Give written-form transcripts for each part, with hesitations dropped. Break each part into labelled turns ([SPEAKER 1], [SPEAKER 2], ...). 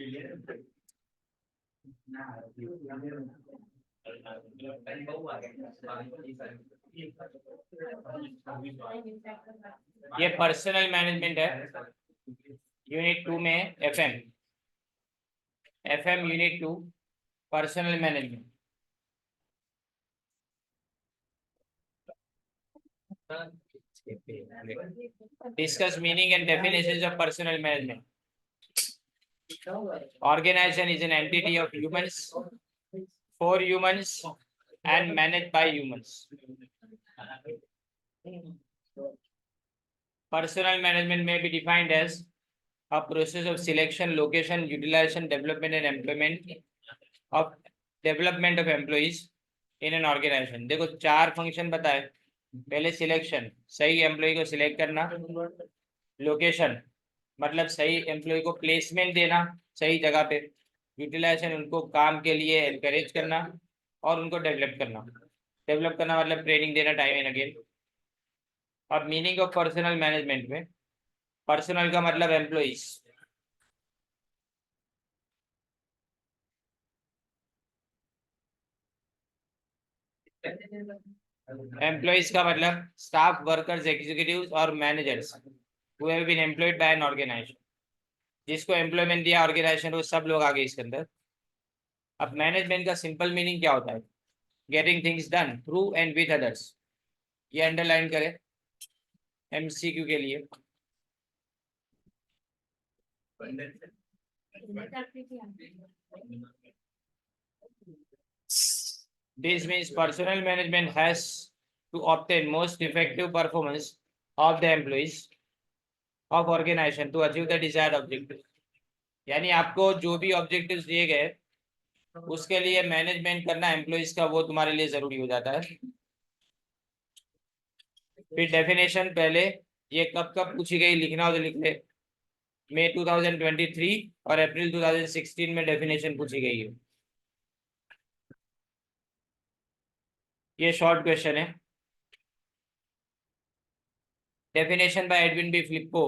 [SPEAKER 1] ये personal management है, unit 2 में FM unit 2 personal management. Discuss meaning and definitions of personal management. Organization is an entity of humans, for humans, and managed by humans. Personal management may be defined as a process of selection, location, utilization, development, and employment of employees in an organization. देखो 4 function बताए। पहले selection, सही employ को select करना। Location मतलब सही employ को placement देना सही जगह पे। यूटिलाइजेशन उनको काम के लिए एनकरेज करना और उनको डेवलप करना मतलब ट्रेनिंग देना टाइम एंड अगेन। अब मीनिंग ऑफ पर्सनल मैनेजमेंट में पर्सनल का मतलब एम्प्लॉइज, एम्प्लॉइज का मतलब स्टाफ, वर्कर्स, एग्जीक्यूटिव्स और managers who have been employed by an organisation. जिसको एम्प्लॉयमेंट दिया ऑर्गेनाइजेशन वो सब लोग आगे इसके अंदर। अब मैनेजमेंट का सिंपल मीनिंग क्या होता है? Getting things done through and with others. ये अंडरलाइन करें एमसीक्यू के लिए। This means personal management has to obtain most effective performance of the employees of organization to achieve the desired objective. यानी आपको जो भी ऑब्जेक्टिव्स दिए गए उसके लिए मैनेजमेंट करना एम्प्लॉइज का, वो तुम्हारे लिए जरूरी हो जाता है। फिर डेफिनेशन पहले ये कब कब पूछी गई लिखना हो तो लिख ले। मई 2023 और अप्रैल 2016 में डेफिनेशन पूछी गई है। ये शॉर्ट क्वेश्चन है। Definition by Edwin B Flippo.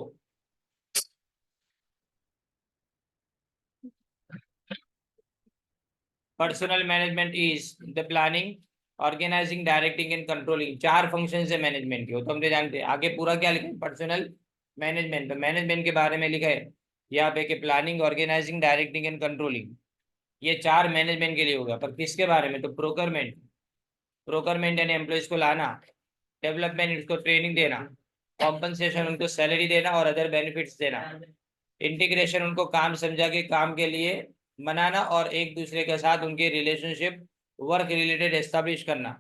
[SPEAKER 1] Personnel management is the planning, organising, directing and controlling. 4 function है मैनेजमेंट के, वो तो हम जानते हैं। आगे पूरा क्या लिखा है? Personal management. तो मैनेजमेंट के बारे में लिखा है यहाँ पे कि planning, organising, directing and controlling. ये 4 मैनेजमेंट के लिए होगा। पर किसके बारे में? तो प्रोक्योरमेंट यानी एम्प्लॉइज को लाना, डेवलपमेंट उसको ट्रेनिंग देना, कॉम्पनसेशन उनको सैलरी देना और अदर बेनिफिट्स देना, इंटीग्रेशन उनको काम समझा के काम के लिए मनाना और एक दूसरे के साथ उनके रिलेशनशिप वर्क रिलेटेड एस्टेब्लिश करना।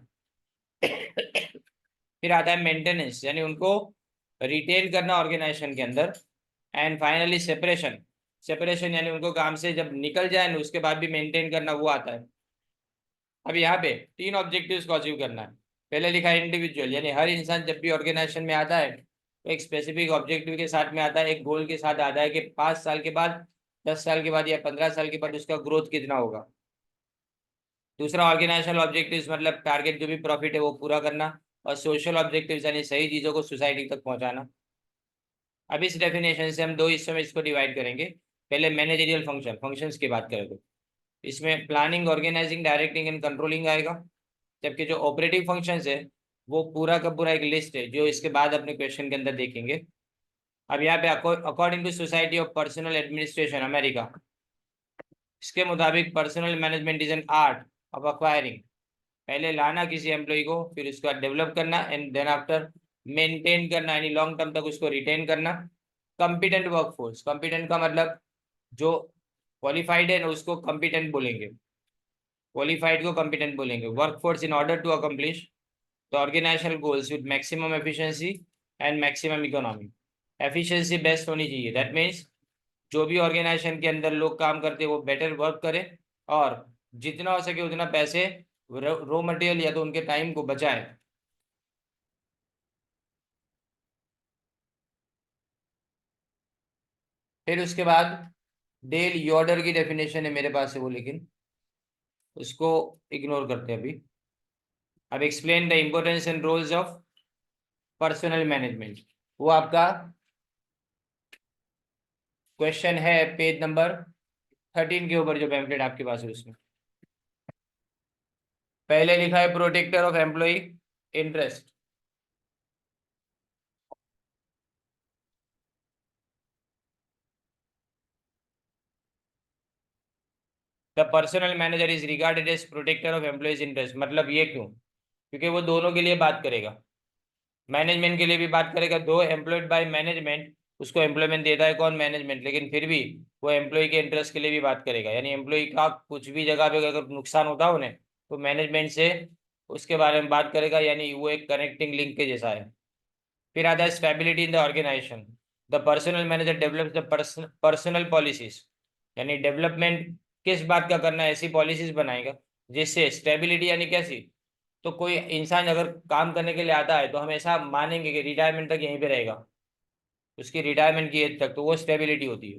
[SPEAKER 1] फिर आता है मेंटेनेंस यानी उनको रिटेन करना ऑर्गेनाइजेशन के अंदर। एंड फाइनली सेपरेशन यानी उनको काम से जब निकल जाए उसके बाद भी मेंटेन करना, वो आता है। अब यहाँ पे 3 ऑब्जेक्टिव्स को अचीव करना है। पहले लिखा है इंडिविजुअल यानी हर इंसान जब भी ऑर्गेनाइजेशन में आता है तो एक स्पेसिफिक ऑब्जेक्टिव के साथ में आता है, एक गोल के साथ आता है कि 5 साल के बाद, 10 साल के बाद या 15 साल के बाद उसका ग्रोथ कितना होगा। दूसरा ऑर्गेनाइजेशनल ऑब्जेक्टिव्स मतलब टारगेट जो भी प्रॉफिट है वो पूरा करना, और सोशल ऑब्जेक्टिव्स यानी सही चीज़ों को सोसाइटी तक पहुंचाना। अब इस डेफिनेशन से हम 2 हिस्सों में इसको डिवाइड करेंगे। पहले मैनेजरियल फंक्शंस की बात करें तो इसमें planning, organising, directing and controlling आएगा। जबकि जो ऑपरेटिव फंक्शंस है वो पूरा का पूरा एक लिस्ट है जो इसके बाद अपने क्वेश्चन के अंदर देखेंगे। अब यहाँ पे according to Society of Personnel Administration America, इसके मुताबिक personnel management is an art of acquiring. पहले लाना किसी एम्प्लॉय को, फिर उसके बाद डेवलप करना एंड देन आफ्टर मेंटेन करना यानी लॉन्ग टर्म तक उसको रिटेन करना। कॉम्पिटेंट वर्कफोर्स, कॉम्पिटेंट का मतलब जो क्वालिफाइड है ना उसको कॉम्पिटेंट बोलेंगे, क्वालिफाइड को कॉम्पिटेंट बोलेंगे। Workforce in order to accomplish the organisational goals with maximum efficiency and maximum economy. Efficiency best होनी चाहिए, दैट मीन्स जो भी ऑर्गेनाइजेशन के अंदर लोग काम करते हैं वो बेटर वर्क करें और जितना हो सके उतना पैसे रॉ मटेरियल या तो उनके टाइम को बचाए। फिर उसके बाद डेल यॉर्डर की डेफिनेशन है मेरे पास है वो, लेकिन उसको इग्नोर करते हैं अभी। अब explain the importance and roles of personnel management, वो आपका क्वेश्चन है पेज नंबर 13 के ऊपर जो पैम्फलेट आपके पास है उसमें पहले लिखा है protector of employee interest. The personnel manager is regarded as protector of employees interest, मतलब ये क्यों? क्योंकि वो दोनों के लिए बात करेगा, मैनेजमेंट के लिए भी बात करेगा। दो एम्प्लॉयड बाय मैनेजमेंट, उसको एम्प्लॉयमेंट देता है कौन? मैनेजमेंट, लेकिन फिर भी वो एम्प्लॉय के इंटरेस्ट के लिए भी बात करेगा। यानी एम्प्लॉय का कुछ भी जगह पे अगर नुकसान होता है उन्हें, तो मैनेजमेंट से उसके बारे में बात करेगा, यानी वो एक कनेक्टिंग लिंक के जैसा है। फिर आता है stability in the organisation. The personnel manager develop the personnel policies, यानी डेवलपमेंट किस बात का करना है, ऐसी पॉलिसीज बनाएगा जिससे स्टेबिलिटी, यानी कैसी? तो कोई इंसान अगर काम करने के लिए आता है तो हम ऐसा मानेंगे कि रिटायरमेंट तक यहीं पे रहेगा, उसकी रिटायरमेंट की एज तक, तो वो स्टेबिलिटी होती है।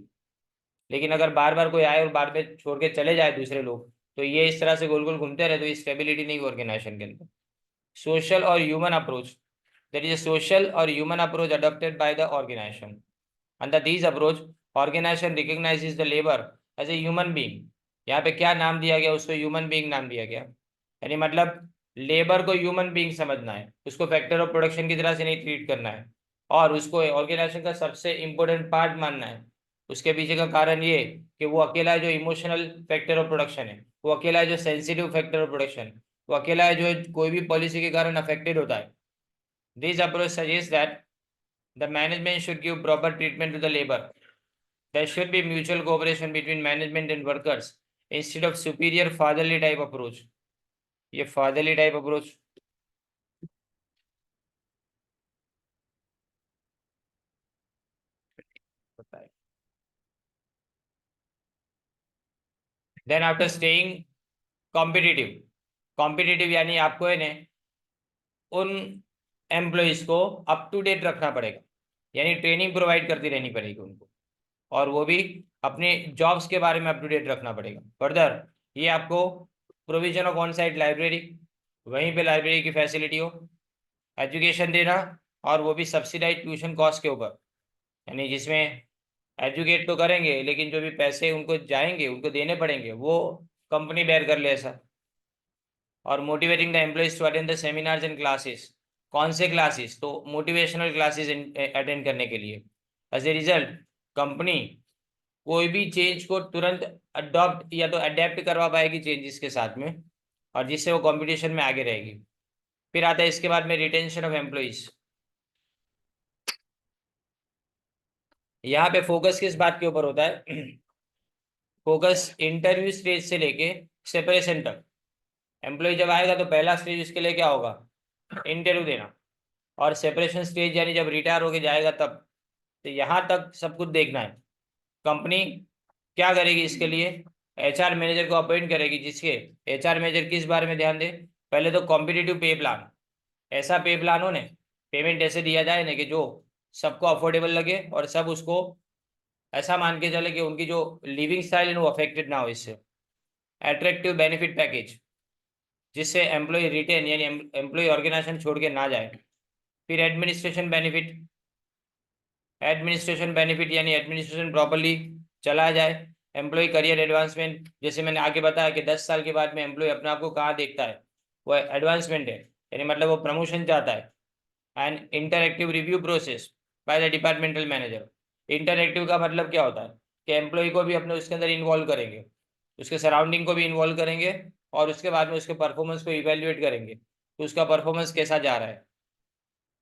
[SPEAKER 1] लेकिन अगर बार बार कोई आए और बार बार छोड़ के चले जाए दूसरे लोग, तो ये इस तरह से गोल गोल घूमते रहे, तो ये स्टेबिलिटी नहीं ऑर्गेनाइजेशन के अंदर। सोशल और human approach, there is a social or human approach adopted by the organization. Under these approach, organization recognizes the labor as a human being. यहाँ पे क्या नाम दिया गया? उसको ह्यूमन बीइंग नाम दिया गया। यानी मतलब लेबर को ह्यूमन बीइंग समझना है, उसको फैक्टर ऑफ प्रोडक्शन की तरह से नहीं ट्रीट करना है, और उसको ऑर्गेनाइजेशन का सबसे इंपॉर्टेंट पार्ट मानना है। उसके पीछे का कारण ये कि वो अकेला है जो इमोशनल फैक्टर ऑफ प्रोडक्शन है, वो अकेला है जो सेंसिटिव फैक्टर ऑफ प्रोडक्शन है, वो अकेला है जो कोई भी पॉलिसी के कारण अफेक्टेड होता है। This approach suggests that the management should give proper treatment to the labor. There should be mutual cooperation between management and workers instead of superior fatherly type approach. ये fatherly type approach होता है। Then after staying competitive, competitive यानी आपको है ने उन employees को up to date रखना पड़ेगा, यानी ट्रेनिंग प्रोवाइड करती रहनी पड़ेगी उनको, और वो भी अपने जॉब्स के बारे में अप टू डेट रखना पड़ेगा। फर्दर ये आपको provision of on site library, वहीं पे लाइब्रेरी की फैसिलिटी हो, एजुकेशन देना, और वो भी सब्सिडाइज ट्यूशन कॉस्ट के ऊपर, यानी जिसमें एजुकेट तो करेंगे लेकिन जो भी पैसे उनको जाएंगे उनको देने पड़ेंगे वो कंपनी बेयर कर ले ऐसा। और motivating the employees to attend the seminars and classes. कौन से क्लासेस? तो मोटिवेशनल क्लासेस अटेंड करने के लिए। एज ए रिजल्ट कंपनी कोई भी चेंज को तुरंत अडॉप्ट या तो अडेप्ट करवा पाएगी चेंजेस के साथ में, और जिससे वो कंपटीशन में आगे रहेगी। फिर आता है इसके बाद में रिटेंशन ऑफ एम्प्लॉइज। यहाँ पे फोकस किस बात के ऊपर होता है? फोकस इंटरव्यू स्टेज से लेके सेपरेशन तक। एम्प्लॉय जब आएगा तो पहला स्टेज उसके लिए क्या होगा? इंटरव्यू देना। और सेपरेशन स्टेज यानी जब रिटायर होके जाएगा तब। तो यहाँ तक सब कुछ देखना है। कंपनी क्या करेगी इसके लिए? एचआर मैनेजर को अपॉइंट करेगी, जिसके एचआर मैनेजर किस बारे में ध्यान दे? पहले तो कॉम्पिटिटिव पे प्लान, ऐसा पे प्लान हो ने, पेमेंट ऐसे दिया जाए ना कि जो सबको अफोर्डेबल लगे और सब उसको ऐसा मान के चले कि उनकी जो लिविंग स्टाइल है वो अफेक्टेड ना हो इससे। अट्रैक्टिव बेनिफिट पैकेज, जिससे एम्प्लॉय रिटेन यानी एम्प्लॉय ऑर्गेनाइजेशन छोड़ के ना जाए। फिर एडमिनिस्ट्रेशन बेनिफिट, एडमिनिस्ट्रेशन बेनिफिट यानी एडमिनिस्ट्रेशन प्रॉपरली चला जाए। एम्प्लॉय करियर एडवांसमेंट, जैसे मैंने आगे बताया कि 10 साल के बाद में एम्प्लॉय अपने आप को कहाँ देखता है, वो एडवांसमेंट है, यानी मतलब वो प्रमोशन चाहता है। And interactive review process by the departmental manager. Interactive का मतलब क्या होता है? कि एम्प्लॉय को भी अपने उसके अंदर इन्वॉल्व करेंगे, उसके सराउंडिंग को भी इन्वॉल्व करेंगे, और उसके बाद में उसके परफॉर्मेंस को इवेल्युएट करेंगे कि उसका परफॉर्मेंस कैसा जा रहा है।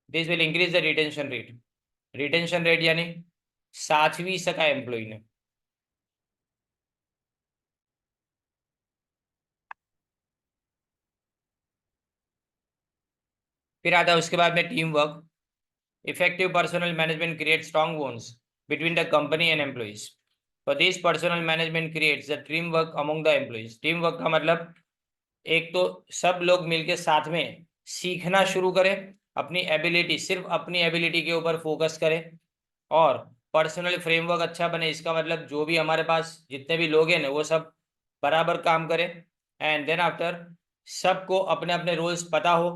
[SPEAKER 1] This will increase the retention rate. Retention rate यानी सातवीं सका एम्प्लॉय ने। फिर आता है उसके बाद में team work. Effective personal management create strong bonds between the company and employees. For this, personal management creates the team work among the employees. Team work का मतलब एक तो सब लोग मिलके साथ में सीखना शुरू करें, अपनी एबिलिटी, सिर्फ अपनी एबिलिटी के ऊपर फोकस करें, और पर्सनल फ्रेमवर्क अच्छा बने। इसका मतलब जो भी हमारे पास जितने भी लोग हैं ना वो सब बराबर काम करें। एंड देन आफ्टर सबको अपने अपने रोल्स पता हो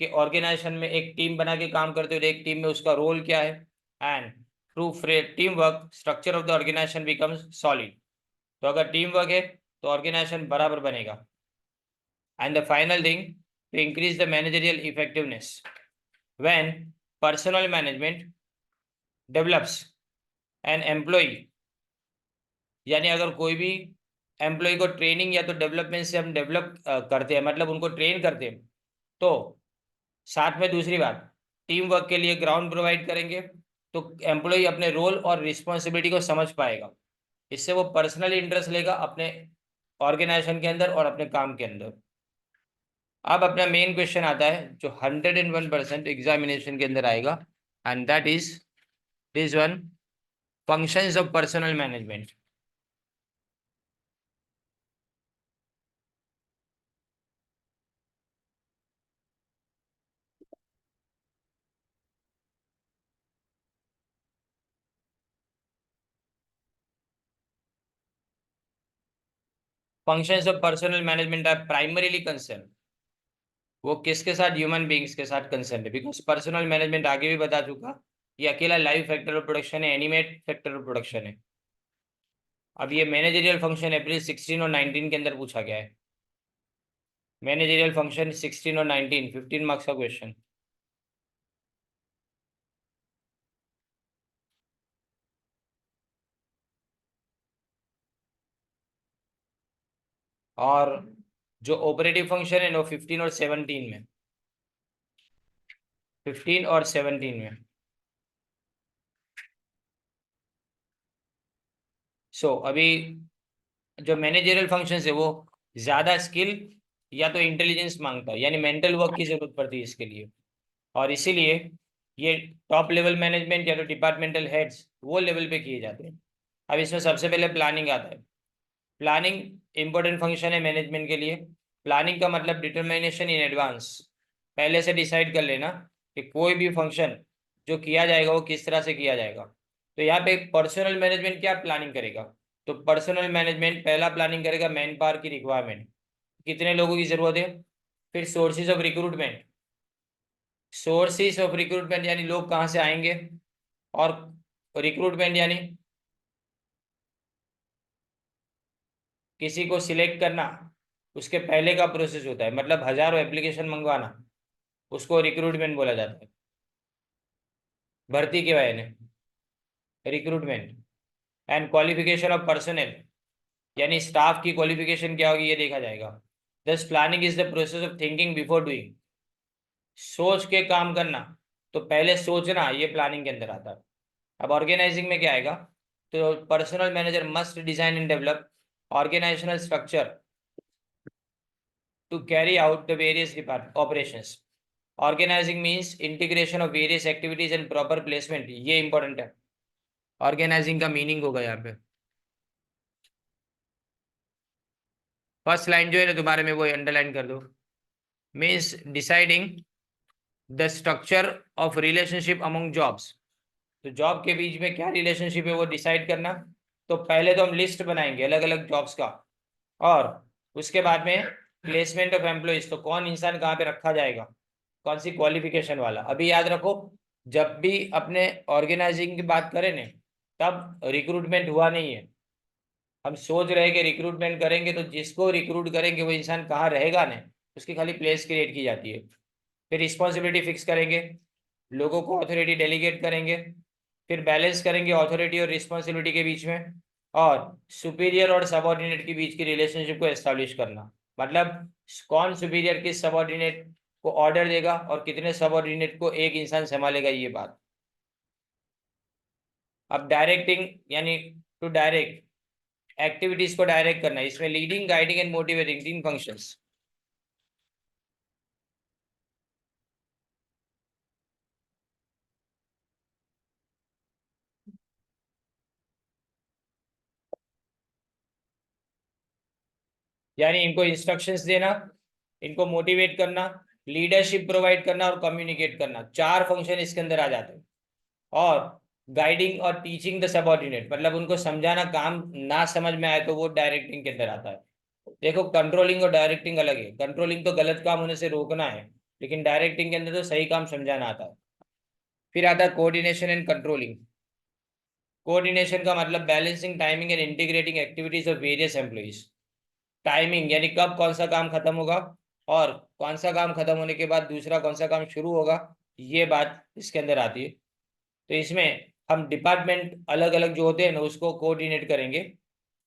[SPEAKER 1] कि ऑर्गेनाइजेशन में एक टीम बना के काम करते हो, एक टीम में उसका रोल क्या है। And through team work structure of the organisation becomes solid. तो अगर टीम वर्क है तो ऑर्गेनाइजेशन बराबर बनेगा। And the final thing, to increase the managerial effectiveness, when personnel management develops an employee, यानी अगर कोई भी एम्प्लॉय को ट्रेनिंग या तो डेवलपमेंट से हम डेवलप करते हैं, मतलब उनको ट्रेन करते हैं, तो साथ में दूसरी बात, टीम वर्क के लिए ग्राउंड प्रोवाइड करेंगे, तो एम्प्लॉय अपने रोल और रिस्पॉन्सिबिलिटी को समझ पाएगा। इससे वो पर्सनली इंटरेस्ट लेगा अपने ऑर्गेनाइजेशन के अंदर और अपने काम के अंदर। अब अपना मेन क्वेश्चन आता है जो 101% एग्जामिनेशन के अंदर आएगा, and that is this one, functions of personnel management. Functions of personnel management are primarily concern, वो किसके साथ, ह्यूमन बींग्स के साथ कंसर्न है, बिकॉज पर्सनल मैनेजमेंट आगे भी बता चुका, ये अकेला लाइव फैक्टर ऑफ प्रोडक्शन है, एनिमेट फैक्टर ऑफ प्रोडक्शन है। अब ये मैनेजरियल फंक्शन अप्रैल 16 और 19 के अंदर पूछा गया है। मैनेजरियल फंक्शन 16 और 19, 15 मार्क्स का क्वेश्चन। और जो ऑपरेटिव फंक्शन है वो 15 और 17 में, 15 और 17 में। अभी जो मैनेजरियल फंक्शन है वो ज्यादा स्किल या तो इंटेलिजेंस मांगता है, यानी मेंटल वर्क की जरूरत पड़ती है इसके लिए, और इसीलिए ये टॉप लेवल मैनेजमेंट या तो डिपार्टमेंटल हेड्स वो लेवल पे किए जाते हैं। अब इसमें सबसे पहले प्लानिंग आता है। प्लानिंग इंपॉर्टेंट फंक्शन है मैनेजमेंट के लिए। प्लानिंग का मतलब डिटर्मिनेशन इन एडवांस, पहले से डिसाइड कर लेना कि कोई भी फंक्शन जो किया जाएगा वो किस तरह से किया जाएगा। तो यहाँ पे पर्सनल मैनेजमेंट क्या प्लानिंग करेगा, तो पर्सनल मैनेजमेंट पहला प्लानिंग करेगा मैन पावर की रिक्वायरमेंट, कितने लोगों की जरूरत है। फिर sources of recruitment, sources of recruitment यानी लोग कहाँ से आएंगे, और रिक्रूटमेंट यानी किसी को सिलेक्ट करना, उसके पहले का प्रोसेस होता है, मतलब हजारों एप्लीकेशन मंगवाना, उसको रिक्रूटमेंट बोला जाता है। भर्ती के वायने recruitment. And qualification of personal, यानी स्टाफ की क्वालिफिकेशन क्या होगी ये देखा जाएगा। दस planning is the process of thinking before doing, सोच के काम करना, तो पहले सोचना ये प्लानिंग के अंदर आता है। अब ऑर्गेनाइजिंग में क्या आएगा, तो personnel manager must design and develop organisational structure to carry out the various operations. Organizing means integration of various activities and proper placement, ये इंपॉर्टेंट है। ऑर्गेनाइजिंग का मीनिंग होगा यहाँ पे, फर्स्ट लाइन जो है ना तुम्हारे में वो अंडरलाइन कर दो। Means deciding the structure of relationship among jobs, तो जॉब के बीच में क्या रिलेशनशिप है वो डिसाइड करना। तो पहले तो हम लिस्ट बनाएंगे अलग अलग जॉब्स का, और उसके बाद में प्लेसमेंट ऑफ एम्प्लॉइज, तो कौन इंसान कहाँ पे रखा जाएगा, कौन सी क्वालिफिकेशन वाला। अभी याद रखो, जब भी अपने ऑर्गेनाइजिंग की बात करें ना, तब रिक्रूटमेंट हुआ नहीं है। हम सोच रहे हैं कि रिक्रूटमेंट करेंगे तो जिसको रिक्रूट करेंगे वो इंसान कहाँ रहेगा ना, उसकी खाली प्लेस क्रिएट की जाती है। फिर रिस्पॉन्सिबिलिटी फिक्स करेंगे, लोगों को अथॉरिटी डेलीगेट करेंगे, फिर बैलेंस करेंगे अथॉरिटी और रिस्पॉन्सिबिलिटी के बीच में, और सुपीरियर और सबऑर्डिनेट के बीच की रिलेशनशिप को एस्टैब्लिश करना, मतलब कौन सुपीरियर किस सबऑर्डिनेट को ऑर्डर देगा और कितने सबऑर्डिनेट को एक इंसान संभालेगा, ये बात। अब डायरेक्टिंग यानी टू डायरेक्ट एक्टिविटीज को डायरेक्ट करना, इसमें लीडिंग गाइडिंग एंड मोटिवेटिंग तीन फंक्शंस। यानी इनको इंस्ट्रक्शंस देना, इनको मोटिवेट करना, लीडरशिप प्रोवाइड करना और कम्युनिकेट करना, चार फंक्शन इसके अंदर आ जाते हैं। और गाइडिंग और टीचिंग द सबऑर्डिनेट, मतलब उनको समझाना, काम ना समझ में आए तो वो डायरेक्टिंग के अंदर आता है। देखो कंट्रोलिंग और डायरेक्टिंग अलग है, कंट्रोलिंग तो गलत काम होने से रोकना है, लेकिन डायरेक्टिंग के अंदर तो सही काम समझाना आता है। फिर आता है कोऑर्डिनेशन एंड कंट्रोलिंग। कोऑर्डिनेशन का मतलब balancing timing and integrating activities of various employees. Timing यानी कब कौन सा काम खत्म होगा और कौन सा काम खत्म होने के बाद दूसरा कौन सा काम शुरू होगा, ये बात इसके अंदर आती है। तो इसमें हम डिपार्टमेंट अलग अलग जो होते हैं ना उसको कोऑर्डिनेट करेंगे।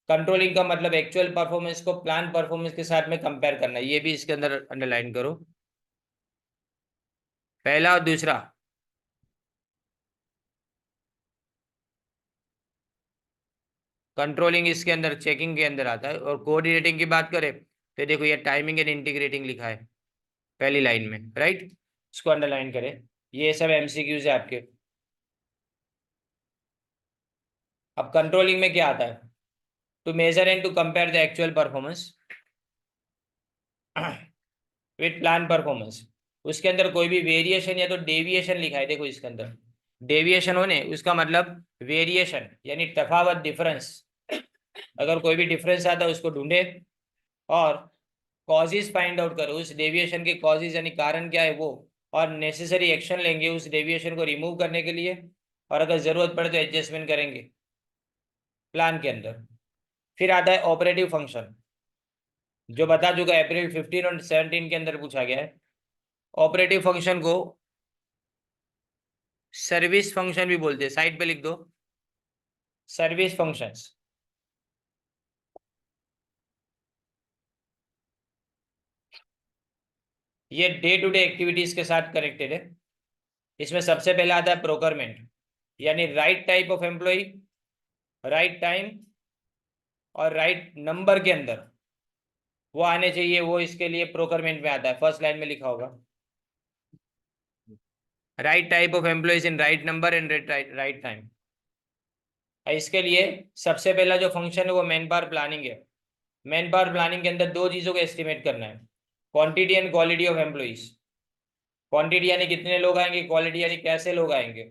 [SPEAKER 1] कंट्रोलिंग का मतलब एक्चुअल परफॉर्मेंस को प्लान परफॉर्मेंस के साथ में कंपेयर करना, ये भी इसके अंदर अंडरलाइन करो, पहला और दूसरा। कंट्रोलिंग इसके अंदर चेकिंग के अंदर आता है, और कोऑर्डिनेटिंग की बात करें तो देखो ये टाइमिंग एंड इंटीग्रेटिंग लिखा है पहली लाइन में, राइट, इसको अंडरलाइन करें। ये सब एमसीक्यूज है आपके। अब कंट्रोलिंग में क्या आता है, to measure and to compare the actual performance with plan performance. उसके अंदर कोई भी वेरिएशन या तो डेविएशन लिखा है, देखो इसके अंदर डेविएशन होने उसका मतलब वेरिएशन यानी तफावत, डिफरेंस। अगर कोई भी डिफरेंस आता है उसको ढूंढे और कॉजेज फाइंड आउट करो, उस डेविएशन के कॉजेज यानी कारण क्या है वो, और नेसेसरी एक्शन लेंगे उस डेविएशन को रिमूव करने के लिए, और अगर जरूरत पड़े तो एडजस्टमेंट करेंगे प्लान के अंदर। फिर आता है ऑपरेटिव फंक्शन, जो बता चुका अप्रैल 15 और 17 के अंदर पूछा गया है। ऑपरेटिव फंक्शन को सर्विस फंक्शन भी बोलते हैं, साइड पे लिख दो सर्विस फंक्शंस। ये डे टू डे एक्टिविटीज के साथ कनेक्टेड है। इसमें सबसे पहला आता है प्रोक्योरमेंट, यानी right type of employee, right time और राइट नंबर के अंदर वो आने चाहिए, वो इसके लिए प्रोक्योरमेंट में आता है, फर्स्ट लाइन में लिखा होगा right type of employees in right number and right time. इसके लिए सबसे पहला जो फंक्शन है वो मैन पावर प्लानिंग है। मैन पावर प्लानिंग के अंदर दो चीजों को एस्टिमेट करना है, quantity and quality of employees. Quantity यानी कितने लोग आएंगे, क्वालिटी यानी कैसे लोग आएंगे।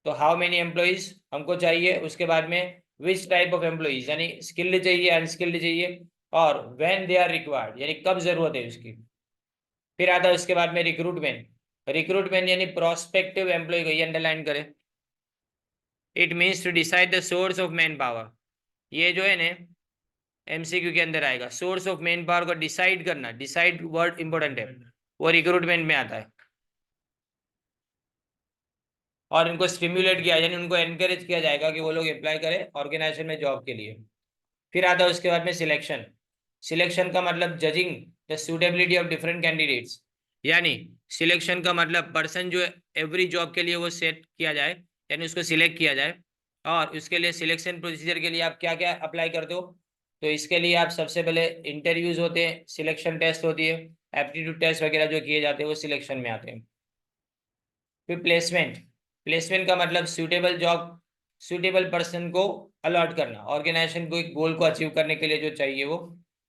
[SPEAKER 1] तो हाउ मेनी एम्प्लॉइज हमको चाहिए, उसके बाद में विच टाइप ऑफ एम्प्लॉइज यानी स्किल्ड चाहिए अनस्किल्ड चाहिए, और व्हेन दे आर रिक्वायर्ड यानी कब जरूरत है उसकी। फिर आता है उसके बाद में रिक्रूटमेंट। रिक्रूटमेंट यानी प्रोस्पेक्टिव एम्प्लॉय को, ये अंडरलाइन करें। It means to decide the source of manpower. ये जो है ना एमसीक्यू के अंदर आएगा, सोर्स ऑफ मैन पावर को डिसाइड करना, डिसाइड वर्ड इंपॉर्टेंट है, वो रिक्रूटमेंट में आता है। और इनको स्टिम्युलेट किया यानी उनको एनकरेज किया जाएगा कि वो लोग अप्लाई करें ऑर्गेनाइजेशन में जॉब के लिए। फिर आता है उसके बाद में सिलेक्शन। सिलेक्शन का मतलब judging the suitability of different candidates, यानी सिलेक्शन का मतलब पर्सन जो एवरी जॉब के लिए वो सेट किया जाए यानी उसको सिलेक्ट किया जाए। और उसके लिए सिलेक्शन प्रोसीजर के लिए आप क्या क्या अप्लाई करते हो, तो इसके लिए आप सबसे पहले इंटरव्यूज होते हैं, सिलेक्शन टेस्ट होती है, एप्टीट्यूड टेस्ट वगैरह जो किए जाते हैं वो सिलेक्शन में आते हैं। फिर प्लेसमेंट। प्लेसमेंट का मतलब सूटेबल जॉब, सूटेबल पर्सन को अलॉट करना ऑर्गेनाइजेशन को एक गोल को अचीव करने के लिए जो चाहिए वो।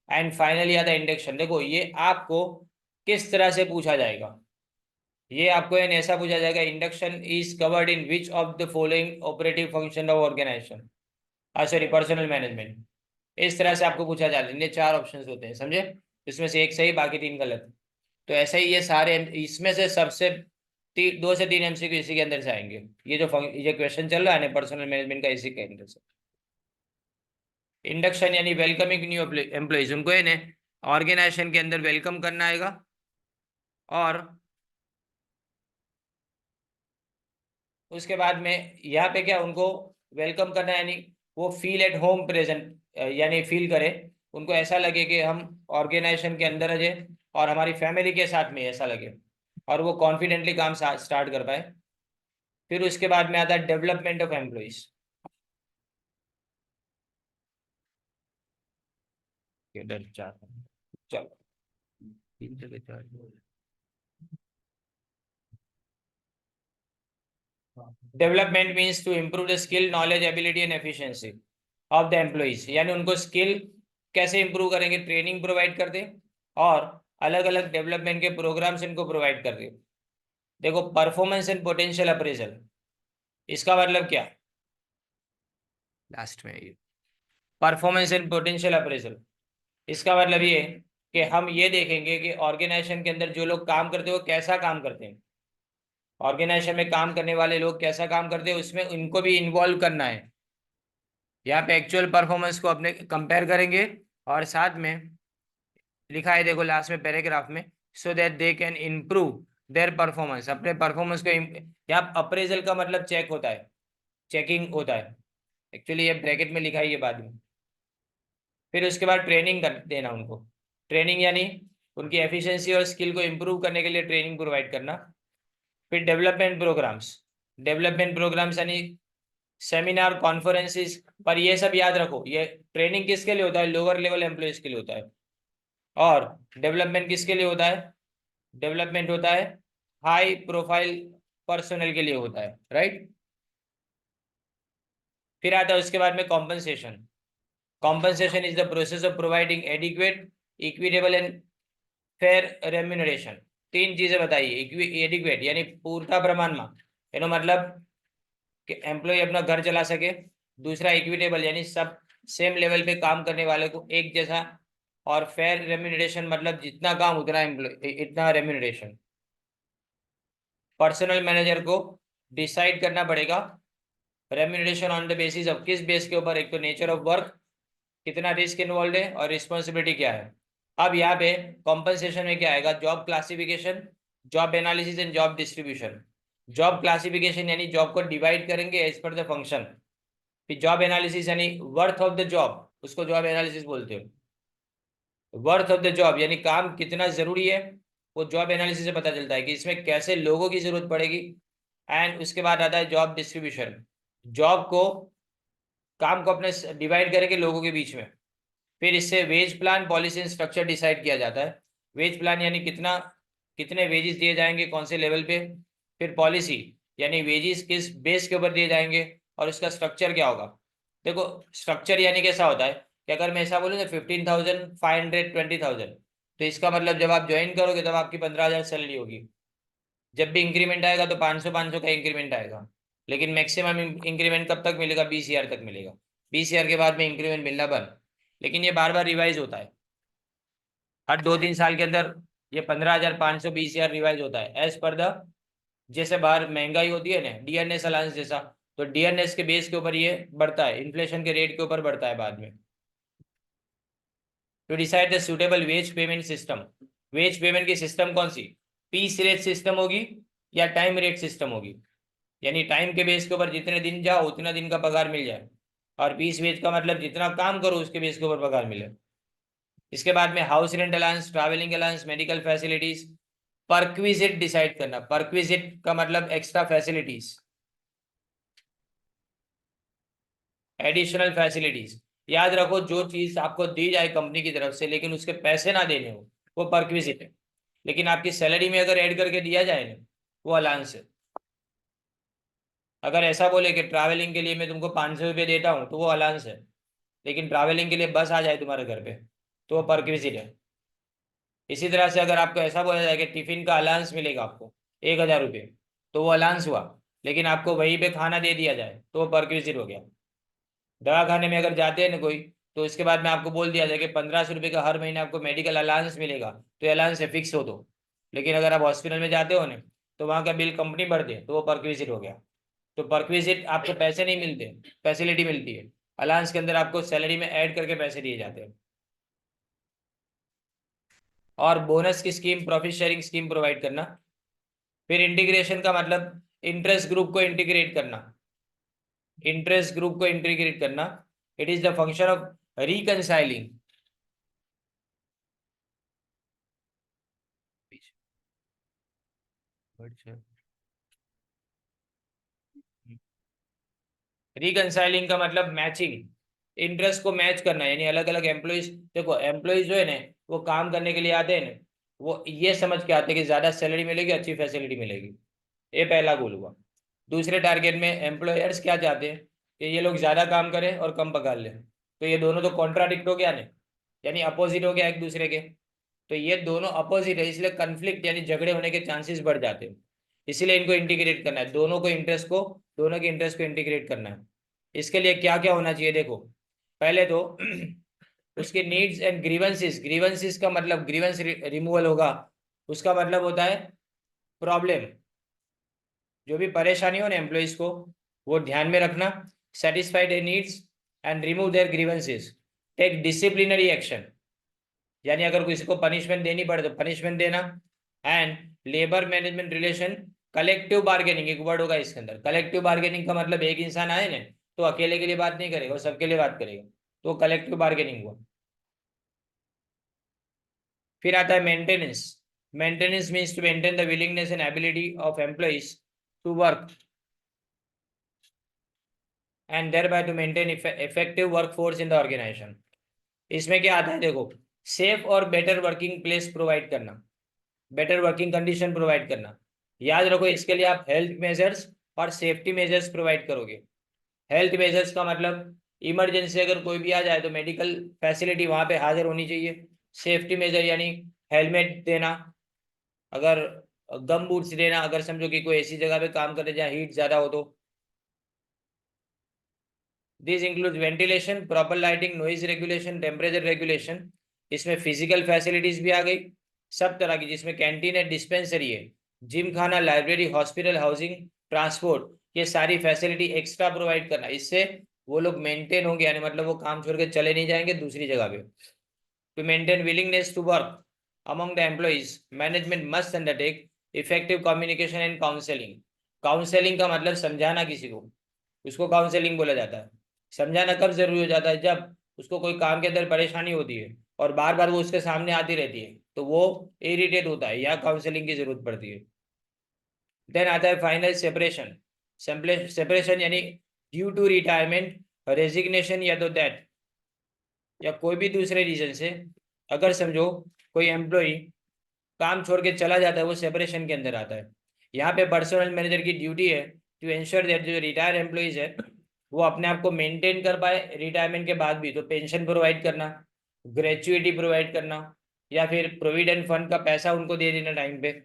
[SPEAKER 1] एंड फाइनली आता है इंडक्शन। देखो ये आपको किस तरह से पूछा जाएगा, ये आपको इन ऐसा पूछा जाएगा, induction is covered in which of the following operative function of organisation, sorry personnel management. इस तरह से आपको पूछा जाता है, ये चार ऑप्शंस होते हैं समझे, इसमें से एक सही बाकी तीन गलत। तो ऐसे ही ये सारे इसमें से सबसे 2 से 3 एमसीक्यू इसी के अंदर से आएंगे। ये क्वेश्चन चल रहा है ना पर्सनल मैनेजमेंट का, इसी के अंदर से। इंडक्शन यानी वेलकमिंग न्यू एम्प्लॉइज, उनको है ना ऑर्गेनाइजेशन के अंदर वेलकम करना आएगा, और उसके बाद में यहाँ पे क्या उनको वेलकम करना है, यानी वो फील एट होम प्रेजेंट, यानी फील करे, उनको ऐसा लगे कि हम ऑर्गेनाइजेशन के अंदर है और हमारी फैमिली के साथ में ऐसा लगे, और वो कॉन्फिडेंटली काम स्टार्ट कर पाए। फिर उसके बाद में आता है डेवलपमेंट ऑफ एम्प्लॉइज। चलो 3 से 4 development means to improve the skill knowledge ability and efficiency of the employees, यानी उनको स्किल कैसे इंप्रूव करेंगे, ट्रेनिंग प्रोवाइड कर दे और अलग अलग डेवलपमेंट के प्रोग्राम्स इनको प्रोवाइड कर दे। देखो परफॉर्मेंस एंड पोटेंशियल अप्रेजल, इसका मतलब क्या, लास्ट में ये परफॉर्मेंस एंड पोटेंशियल अप्रेजल, इसका मतलब ये कि हम ये देखेंगे कि ऑर्गेनाइजेशन के अंदर जो लोग काम करते हैं वो कैसा काम करते हैं, ऑर्गेनाइजेशन में काम करने वाले लोग कैसा काम करते हैं उसमें इनको भी इन्वॉल्व करना है। यहाँ पे एक्चुअल परफॉर्मेंस को अपने कंपेयर करेंगे और साथ में लिखा है देखो लास्ट में पैराग्राफ में, so that they can improve their performance, अपने परफॉर्मेंस को यहाँ अप्रेजल का मतलब चेक होता है, चेकिंग होता है, एक्चुअली ये ब्रैकेट में लिखा है ये बाद में। फिर उसके बाद ट्रेनिंग कर देना उनको, ट्रेनिंग यानी उनकी एफिशिएंसी और स्किल को इम्प्रूव करने के लिए ट्रेनिंग प्रोवाइड करना। फिर डेवलपमेंट प्रोग्राम्स यानी सेमिनार कॉन्फ्रेंसिस, पर ये सब याद रखो, ये ट्रेनिंग किसके लिए होता है, लोअर लेवल एम्प्लॉयज के लिए होता है। और डेवलपमेंट किसके लिए होता है, डेवलपमेंट होता है हाई प्रोफाइल पर्सनल के लिए होता है, राइट। फिर आता है उसके बाद में compensation. Compensation is the process of providing adequate, equitable and fair remuneration. तीन चीजें बताइए, एडिक्वेट यानी पूर्णता प्रमाण में, एनो मतलब कि एम्प्लॉय अपना घर चला सके। दूसरा इक्विटेबल यानी सब सेम लेवल पे काम करने वाले को एक जैसा। और फेयर रेम्यूनरेशन मतलब जितना काम उतना एम्प्लॉय इतना रेम्यूनरेशन। पर्सनल मैनेजर को डिसाइड करना पड़ेगा remuneration on the basis of, किस बेस के ऊपर, एक तो नेचर ऑफ वर्क, कितना रिस्क इन्वॉल्व है और रिस्पॉन्सिबिलिटी क्या है। अब यहाँ पे कॉम्पनसेशन में क्या आएगा, job classification, job analysis and job distribution. Job classification यानी जॉब को डिवाइड करेंगे एज पर द फंक्शन। फिर जॉब एनालिसिस यानी वर्थ ऑफ द जॉब, उसको जॉब एनालिसिस बोलते हो। वर्थ ऑफ द जॉब यानी काम कितना जरूरी है, वो जॉब एनालिसिस से पता चलता है कि इसमें कैसे लोगों की जरूरत पड़ेगी। एंड उसके बाद आता है जॉब डिस्ट्रीब्यूशन, जॉब को, काम को अपने डिवाइड करेंगे लोगों के बीच में। फिर इससे wage plan, policy and structure decide किया जाता है। वेज प्लान यानी कितना, कितने वेजेस दिए जाएंगे कौन से लेवल पे। फिर पॉलिसी यानी वेजेस किस बेस के ऊपर दिए जाएंगे और उसका स्ट्रक्चर क्या होगा। देखो स्ट्रक्चर यानी कैसा होता है कि अगर मैं ऐसा बोलूँ ना 15,500 20,000, तो इसका मतलब जब आप ज्वाइन करोगे तब आपकी 15,000 सैलरी होगी। जब भी इंक्रीमेंट आएगा तो 500 का इंक्रीमेंट आएगा। लेकिन मैक्सिमम इंक्रीमेंट कब तक मिलेगा, 20,000 तक मिलेगा। 20,000 के बाद में इंक्रीमेंट मिलना बंद। लेकिन ये बार बार रिवाइज होता है, हर 2-3 साल के अंदर ये 15,500 20,000 रिवाइज होता है एज पर द, जैसे बाहर महंगाई होती है ना, डीएनएस अलाउंस जैसा, तो डीएनएस के बेस के ऊपर ये बढ़ता है, इन्फ्लेशन के रेट के ऊपर बढ़ता है बाद में। To decide the suitable wage payment system, wage payment की सिस्टम कौन सी, पीस रेट सिस्टम होगी या टाइम रेट सिस्टम होगी, यानी टाइम के बेस के ऊपर जितने दिन जाओ उतना दिन का पगार मिल जाए। और पीस वेज का मतलब जितना काम करो उसके बेस के ऊपर पगार मिले। इसके बाद में house rent allowance, travelling allowance, medical facilities, perquisite decide करना। परक्विजिट का मतलब एक्स्ट्रा फैसिलिटीज, एडिशनल फैसिलिटीज। याद रखो जो चीज आपको दी जाए कंपनी की तरफ से लेकिन उसके पैसे ना देने हो, वो परक्विजिट है। लेकिन आपकी सैलरी में अगर ऐड करके दिया जाए ना, वो अलाउंस है। अगर ऐसा बोले कि ट्रैवलिंग के लिए मैं तुमको 500 रुपये देता हूँ तो वो अलाउंस है। लेकिन ट्रैवलिंग के लिए बस आ जाए तुम्हारे घर पे तो वो परक्विजिट है। इसी तरह से अगर आपको ऐसा बोला जाए कि टिफिन का अलाउंस मिलेगा आपको 1,000 रुपये, तो वो अलाउंस हुआ। लेकिन आपको वहीं पे खाना दे दिया जाए तो वो परक्विजिट हो गया। दवा खाने में अगर जाते हैं ना कोई, तो उसके बाद में आपको बोल दिया जाए कि 1,500 रुपये का हर महीने आपको मेडिकल अलाउंस मिलेगा, तो अलाउंस है फिक्स हो तो। लेकिन अगर आप हॉस्पिटल में जाते हो ना, तो वहाँ का बिल कंपनी भर दे तो वो परक्विजिट हो गया। तो परक्विजिट आपको पैसे नहीं मिलते, फैसिलिटी मिलती है। अलाउंस के अंदर आपको सैलरी में ऐड करके पैसे दिए जाते हैं। और बोनस की scheme, profit sharing scheme provide करना। फिर इंटीग्रेशन का मतलब इंटरेस्ट ग्रुप को इंटीग्रेट करना, इंटरेस्ट ग्रुप को इंटीग्रेट करना। It is the function of reconciling, reconciling का मतलब मैचिंग, इंटरेस्ट को मैच करना, यानी अलग अलग एम्प्लॉइज, देखो एम्प्लॉइज जो है ना, वो काम करने के लिए आते हैं ना, वो ये समझ के आते हैं कि ज्यादा सैलरी मिलेगी, अच्छी फैसिलिटी मिलेगी। ये पहला गोल हुआ। दूसरे टारगेट में एम्प्लॉयर्स क्या चाहते हैं कि ये लोग ज्यादा काम करें और कम पगार लें। तो ये दोनों तो कॉन्ट्राडिक्ट हो गया ना, यानी अपोजिट हो गया एक दूसरे के। तो ये दोनों अपोजिट है, इसलिए कन्फ्लिक्ट यानी झगड़े होने के चांसेस बढ़ जाते हैं। इसीलिए इनको इंटीग्रेट करना है, दोनों को इंटरेस्ट को, दोनों के इंटरेस्ट को इंटीग्रेट करना है। इसके लिए क्या क्या होना चाहिए देखो, पहले तो उसके नीड्स एंड ग्रीवेंसेस, ग्रीवेंसेस का मतलब ग्रीवेंस रिमूवल होगा। उसका मतलब होता है प्रॉब्लम, जो भी परेशानी हो ना एम्प्लॉइज को, वो ध्यान में रखना। Satisfied needs, and remove their grievances, take disciplinary action, यानी अगर किसी को पनिशमेंट देनी पड़े तो पनिशमेंट देना। And labour management relation, collective bargaining एक वर्ड होगा इसके अंदर। कलेक्टिव बार्गेनिंग का मतलब एक इंसान आए ना तो अकेले के लिए बात नहीं करेगा, वो सबके लिए बात करेगा, तो कलेक्टिव बार्गेनिंग हुआ। फिर आता है maintenance. Maintenance means to maintain the willingness and ability of employees to work and thereby to maintain effective workforce in the organisation. इसमें क्या आता है देखो, सेफ और बेटर वर्किंग प्लेस प्रोवाइड करना, बेटर वर्किंग कंडीशन प्रोवाइड करना। याद रखो इसके लिए आप हेल्थ मेजर्स और सेफ्टी मेजर्स प्रोवाइड करोगे। हेल्थ मेजर्स का मतलब इमरजेंसी अगर कोई भी आ जाए तो मेडिकल फैसिलिटी वहां पे हाजिर होनी चाहिए। सेफ्टी मेजर यानी हेलमेट देना, अगर गम बूट्स देना, अगर समझो कि कोई ऐसी जगह पे काम करे जहाँ हीट ज्यादा हो तो। This include ventilation, proper lighting, noise regulation, temperature regulation. इसमें फिजिकल फैसिलिटीज भी आ गई सब तरह की, जिसमें कैंटीन है, डिस्पेंसरी है, जिम खाना, लाइब्रेरी, हॉस्पिटल, हाउसिंग, ट्रांसपोर्ट, ये सारी फैसिलिटी एक्स्ट्रा प्रोवाइड करना। इससे वो लोग मेंटेन होंगे, यानी मतलब वो काम छोड़ के चले नहीं जाएंगे दूसरी जगह पे। To maintain willingness to work among the employees, management must undertake effective communication and counselling. Counselling का मतलब समझाना किसी को, उसको काउंसलिंग बोला जाता है। समझाना कब जरूरी हो जाता है, जब उसको कोई काम के अंदर परेशानी होती है और बार बार वो उसके सामने आती रहती है तो वो इरिटेट होता है, या काउंसलिंग की जरूरत पड़ती है। देन आता है फाइनल सेपरेशन। सेपरेशन यानी ड्यू टू रिटायरमेंट, रेजिग्नेशन या तो डेथ, या कोई भी दूसरे रीजन से अगर समझो कोई एम्प्लॉई काम छोड़ के चला जाता है, वो सेपरेशन के अंदर आता है। यहाँ पे पर्सनल मैनेजर की ड्यूटी है टू इंश्योर दैट जो रिटायर एम्प्लॉइज है वो अपने आप को मेंटेन कर पाए रिटायरमेंट के बाद भी। तो पेंशन प्रोवाइड करना, ग्रेचुइटी प्रोवाइड करना, या फिर प्रोविडेंट फंड का पैसा उनको दे देना टाइम पे।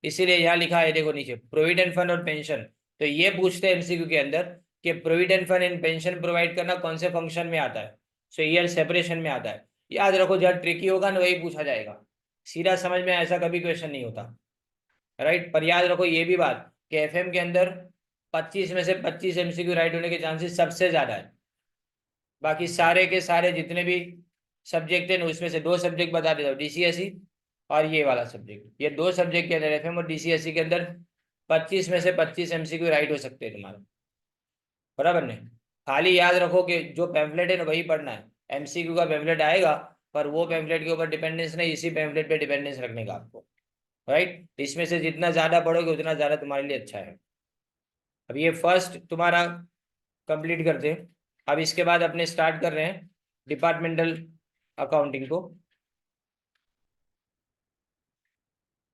[SPEAKER 1] इसीलिए यहाँ लिखा है देखो नीचे, प्रोविडेंट फंड और पेंशन। तो ये पूछते हैं एमसीक्यू के अंदर कि provident fund and pension provide करना कौन से फंक्शन में आता है। सो ईयर सेपरेशन में आता है। याद रखो जहाँ ट्रिकी होगा ना वही पूछा जाएगा, सीधा समझ में ऐसा कभी क्वेश्चन नहीं होता, राइट। पर याद रखो ये भी बात कि एफएम के अंदर 25 में से 25 एमसीक्यू राइट होने के चांसेस सबसे ज्यादा है। बाकी सारे के सारे जितने भी सब्जेक्ट है ना उसमें से दो सब्जेक्ट बता देता हूँ, डीसीएसई और ये वाला सब्जेक्ट। ये दो सब्जेक्ट के अंदर एफएम और डीसीएसई के अंदर 25 में से 25 एमसीक्यू राइट हो सकते हैं तुम्हारा, बराबर नहीं। खाली याद रखो कि जो पैम्फलेट है ना वही पढ़ना है। एमसीक्यू का पैम्फलेट आएगा पर वो पैम्फलेट के ऊपर डिपेंडेंस नहीं, इसी पैम्फलेट पे डिपेंडेंस रखने का आपको, राइट। इसमें से जितना ज्यादा पढ़ोगे उतना ज्यादा तुम्हारे लिए अच्छा है। अब ये फर्स्ट तुम्हारा कंप्लीट करते हैं। अब इसके बाद अपने स्टार्ट कर रहे हैं डिपार्टमेंटल अकाउंटिंग को।